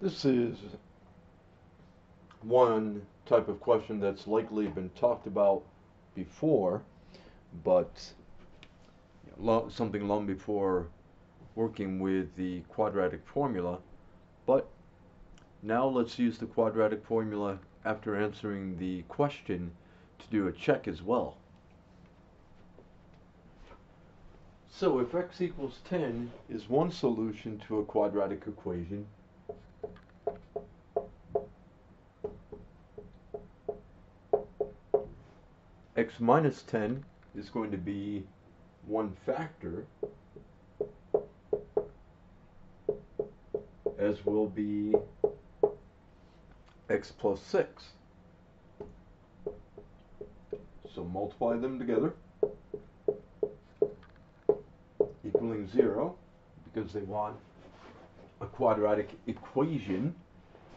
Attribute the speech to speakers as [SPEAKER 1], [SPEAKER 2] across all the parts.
[SPEAKER 1] This is one type of question that's likely been talked about before, but something long before working with the quadratic formula. But now let's use the quadratic formula after answering the question to do a check as well. So if x equals 10 is one solution to a quadratic equation, x minus 10 is going to be one factor, as will be x plus 6. So multiply them together, equaling 0, because they want a quadratic equation,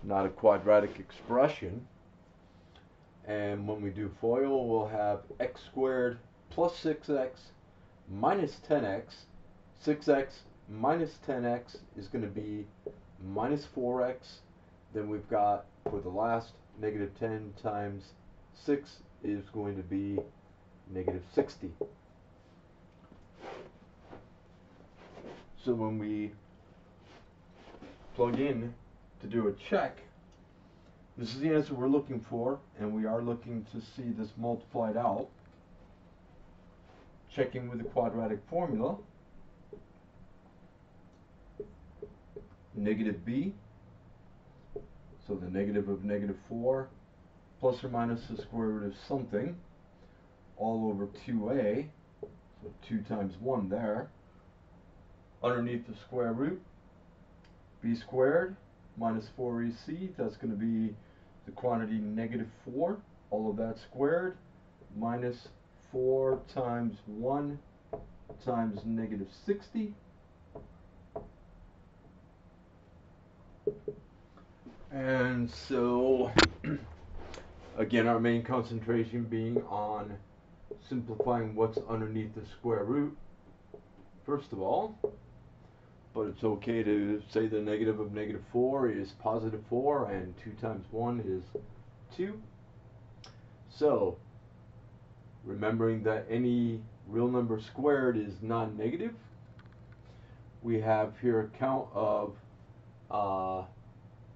[SPEAKER 1] not a quadratic expression. And when we do FOIL, we'll have x squared plus 6x minus 10x. 6x minus 10x is going to be minus 4x. Then we've got, for the last, negative 10 times 6 is going to be negative 60. So when we plug in to do a check, this is the answer we're looking for, and we are looking to see this multiplied out. Checking with the quadratic formula, negative b, so the negative of negative 4, plus or minus the square root of something, all over 2a, so 2 times 1 there. Underneath the square root, b squared minus 4ac, that's going to be the quantity negative 4, all of that squared, minus 4 times 1 times negative 60. And so, again, our main concentration being on simplifying what's underneath the square root, first of all. But it's okay to say the negative of negative 4 is positive 4, and 2 times 1 is 2. So, remembering that any real number squared is non-negative, we have here a count of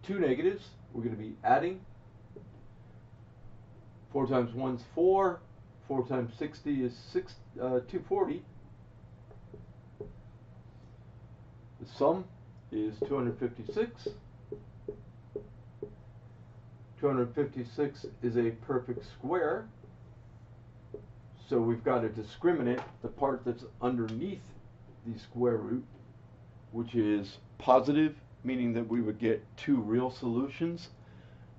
[SPEAKER 1] 2 negatives. We're going to be adding. 4 times 1 is 4. 4 times 60 is 240. The sum is 256. 256 is a perfect square. So we've got to discriminate the part that's underneath the square root, which is positive, meaning that we would get 2 real solutions.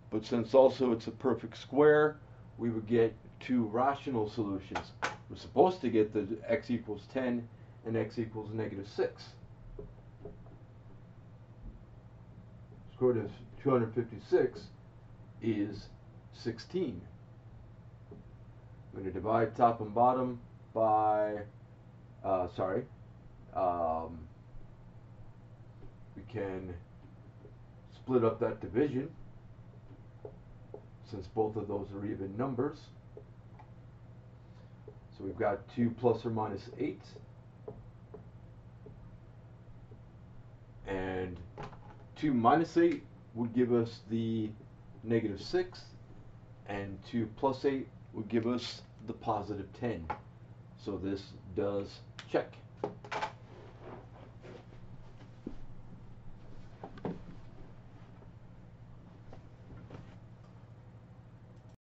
[SPEAKER 1] But since also it's a perfect square, we would get 2 rational solutions. We're supposed to get the x equals 10 and x equals negative 6. Square root of 256 is 16. I'm going to divide top and bottom by, we can split up that division since both of those are even numbers. So we've got 2 plus or minus 8. And 2 minus 8 would give us the negative 6, and 2 plus 8 would give us the positive 10. So this does check.